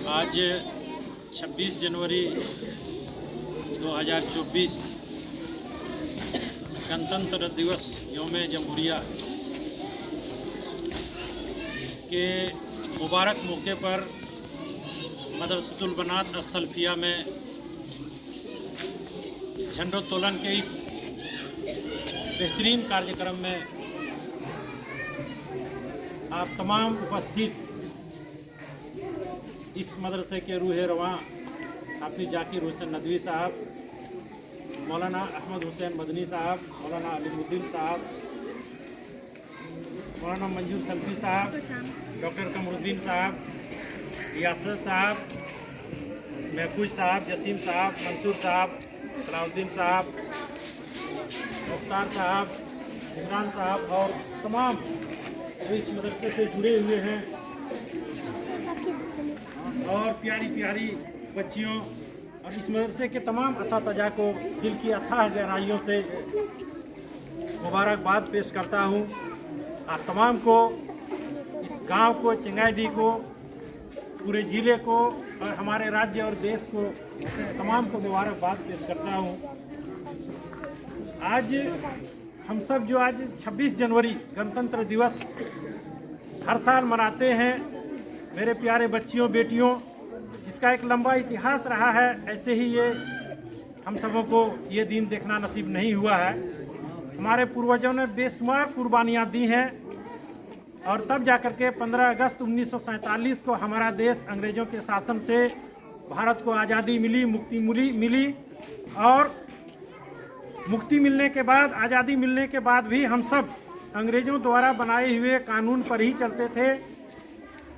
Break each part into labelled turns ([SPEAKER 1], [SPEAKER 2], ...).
[SPEAKER 1] आज 26 जनवरी 2024 गणतंत्र दिवस यौम जमहूरिया के मुबारक मौके पर मदरसतुल बनात असलफिया में झंडोत्तोलन के इस बेहतरीन कार्यक्रम में आप तमाम उपस्थित इस मदरसे के रूह रवां हाफिज जाकिर हुसैन नदवी साहब, मौलाना अहमद हुसैन मदनी साहब, मौलाना अलीमुद्दीन साहब, मौलाना मंजूर सल्फी साहब, डॉक्टर कमरुद्दीन साहब, रियासत साहब, महफूज साहब, जसीम साहब, मंसूर साहब, सलाउद्दीन साहब, मुख्तार साहब, इमरान साहब और तमाम जो इस मदरसे से जुड़े हुए हैं और प्यारी प्यारी बच्चियों और इस मदरसे के तमाम असातिज़ा को दिल की अथाह गहराइयों से मुबारकबाद पेश करता हूँ। आप तमाम को, इस गांव को, चिंगाईडीह को, पूरे ज़िले को और हमारे राज्य और देश को तमाम को मुबारकबाद पेश करता हूँ। आज हम सब जो आज 26 जनवरी गणतंत्र दिवस हर साल मनाते हैं, मेरे प्यारे बच्चियों बेटियों, इसका एक लंबा इतिहास रहा है। ऐसे ही ये हम सबों को ये दिन देखना नसीब नहीं हुआ है। हमारे पूर्वजों ने बेशुमार कुर्बानियाँ दी हैं और तब जाकर के 15 अगस्त 1947 को हमारा देश अंग्रेज़ों के शासन से भारत को आज़ादी मिली, मुक्ति मिली और मुक्ति मिलने के बाद, आज़ादी मिलने के बाद भी हम सब अंग्रेज़ों द्वारा बनाए हुए कानून पर ही चलते थे।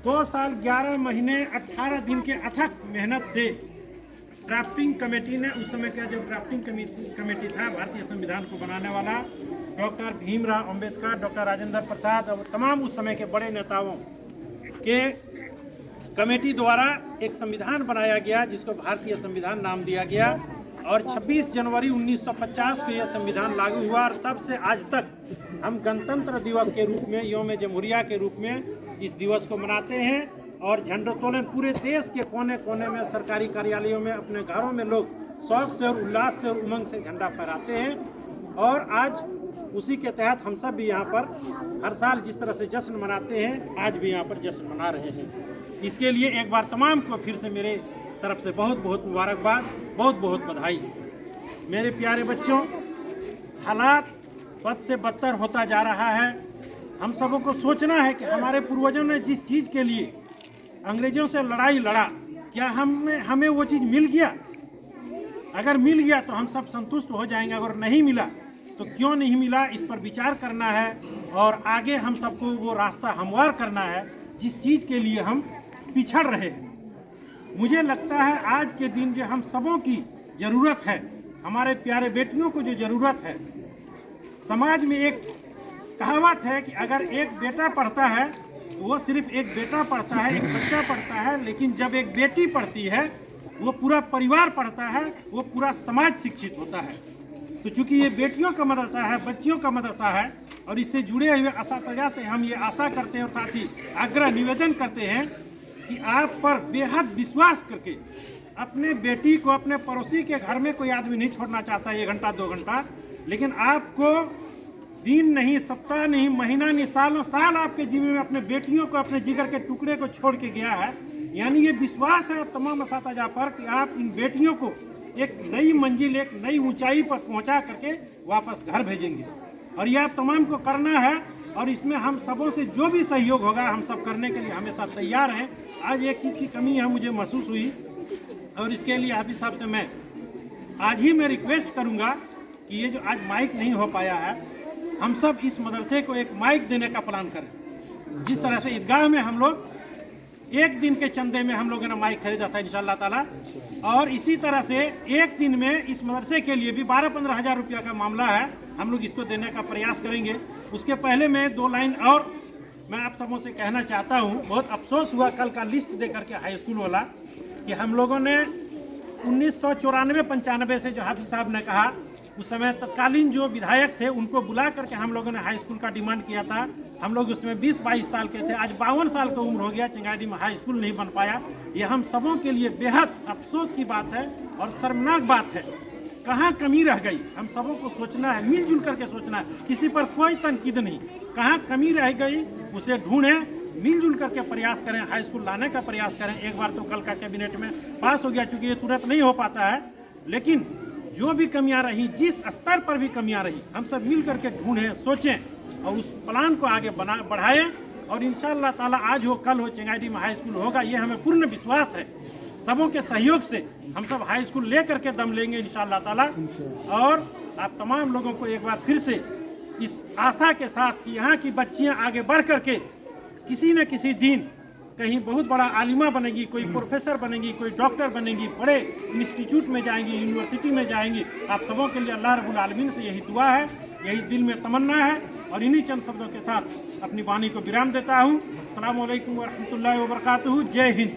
[SPEAKER 1] 2 साल 11 महीने 18 दिन के अथक मेहनत से ड्राफ्टिंग कमेटी ने, उस समय का जो ड्राफ्टिंग कमेटी था भारतीय संविधान को बनाने वाला, डॉक्टर भीमराव अंबेडकर, डॉक्टर राजेंद्र प्रसाद और तमाम उस समय के बड़े नेताओं के कमेटी द्वारा एक संविधान बनाया गया जिसको भारतीय संविधान नाम दिया गया और 26 जनवरी 1950 को यह संविधान लागू हुआ और तब से आज तक हम गणतंत्र दिवस के रूप में, यौम जमहूरिया के रूप में इस दिवस को मनाते हैं और झंडोत्तोलन पूरे देश के कोने कोने में, सरकारी कार्यालयों में, अपने घरों में लोग शौक से और उल्लास से और उमंग से झंडा फहराते हैं। और आज उसी के तहत हम सब भी यहाँ पर हर साल जिस तरह से जश्न मनाते हैं, आज भी यहाँ पर जश्न मना रहे हैं। इसके लिए एक बार तमाम को फिर से मेरे तरफ से बहुत बहुत मुबारकबाद, बहुत बहुत बधाई। मेरे प्यारे बच्चों, हालात बद से बदतर होता जा रहा है। हम सबों को सोचना है कि हमारे पूर्वजों ने जिस चीज़ के लिए अंग्रेज़ों से लड़ाई लड़ा, क्या हमें वो चीज़ मिल गया? अगर मिल गया तो हम सब संतुष्ट हो जाएंगे, अगर नहीं मिला तो क्यों नहीं मिला, इस पर विचार करना है और आगे हम सबको वो रास्ता हमवार करना है जिस चीज़ के लिए हम पिछड़ रहे हैं। मुझे लगता है आज के दिन जो हम सबों की ज़रूरत है, हमारे प्यारे बेटियों को जो ज़रूरत है, समाज में एक कहावत है कि अगर एक बेटा पढ़ता है तो वो सिर्फ एक बेटा पढ़ता है, एक बच्चा पढ़ता है, लेकिन जब एक बेटी पढ़ती है वो पूरा परिवार पढ़ता है, वो पूरा समाज शिक्षित होता है। तो चूँकि ये बेटियों का मदरसा है, बच्चियों का मदरसा है और इससे जुड़े हुए असातिज़ा से हम ये आशा करते हैं और साथ ही आग्रह निवेदन करते हैं कि आप पर बेहद विश्वास करके अपने बेटी को, अपने पड़ोसी के घर में कोई आदमी नहीं छोड़ना चाहता 1 घंटा 2 घंटा, लेकिन आपको दिन नहीं, सप्ताह नहीं, महीना नहीं, सालों साल आपके जीवन में अपने बेटियों को, अपने जिगर के टुकड़े को छोड़ के गया है। यानी ये विश्वास है तमाम असातिज़ा पर कि आप इन बेटियों को एक नई मंजिल, एक नई ऊंचाई पर पहुंचा करके वापस घर भेजेंगे और ये आप तमाम को करना है और इसमें हम सबों से जो भी सहयोग होगा हम सब करने के लिए हमेशा तैयार हैं। आज एक चीज़ की कमी है, मुझे महसूस हुई और इसके लिए हाफिज साहब से मैं आज ही मैं रिक्वेस्ट करूंगा कि ये जो आज माइक नहीं हो पाया है, हम सब इस मदरसे को एक माइक देने का प्लान करें। जिस तरह से ईदगाह में हम लोग एक दिन के चंदे में हम लोगों ने माइक खरीदा था इंशाअल्लाह ताला, और इसी तरह से एक दिन में इस मदरसे के लिए भी 12-15 हज़ार रुपया का मामला है, हम लोग इसको देने का प्रयास करेंगे। उसके पहले मैं 2 लाइन और मैं आप सबों से कहना चाहता हूँ। बहुत अफसोस हुआ कल का लिस्ट दे करके हाई स्कूल वाला कि हम लोगों ने 1994-95 से जो हाफिज साहब ने कहा, उस समय तत्कालीन जो विधायक थे उनको बुला करके हम लोगों ने हाई स्कूल का डिमांड किया था हम लोग उसमें 20-22 साल के थे, आज 52 साल की उम्र हो गया, चिंगारी में हाई स्कूल नहीं बन पाया। ये हम सबों के लिए बेहद अफसोस की बात है और शर्मनाक बात है। कहाँ कमी रह गई, हम सबों को सोचना है, मिलजुल करके सोचना है, किसी पर कोई तनकीद नहीं। कहाँ कमी रह गई उसे ढूंढें, मिलजुल करके प्रयास करें, हाई स्कूल लाने का प्रयास करें। एक बार तो कल का कैबिनेट में पास हो गया, चूँकि ये तुरंत नहीं हो पाता है, लेकिन जो भी कमियां रही, जिस स्तर पर भी कमियां रही, हम सब मिल करके ढूंढें, सोचें और उस प्लान को आगे बढ़ाएं। और इंशाअल्लाह ताला आज हो कल हो चिंगारी में हाई स्कूल होगा, ये हमें पूर्ण विश्वास है। सबों के सहयोग से हम सब हाई स्कूल ले करके दम लेंगे इंशाअल्लाह ताला। और आप तमाम लोगों को एक बार फिर से इस आशा के साथ कि यहाँ की बच्चियाँ आगे बढ़ करके किसी न किसी दिन कहीं बहुत बड़ा आलिमा बनेगी, कोई प्रोफेसर बनेगी, कोई डॉक्टर बनेगी, बड़े इंस्टीट्यूट में जाएंगी, यूनिवर्सिटी में जाएंगी। आप सबों के लिए अल्लाह रब्बुल आलमीन से यही दुआ है, यही दिल में तमन्ना है। और इन्हीं चंद शब्दों के साथ अपनी वाणी को विराम देता हूँ। अस्सलामु अलैकुम व रहमतुल्लाहि व बरकातुहू। जय हिंद।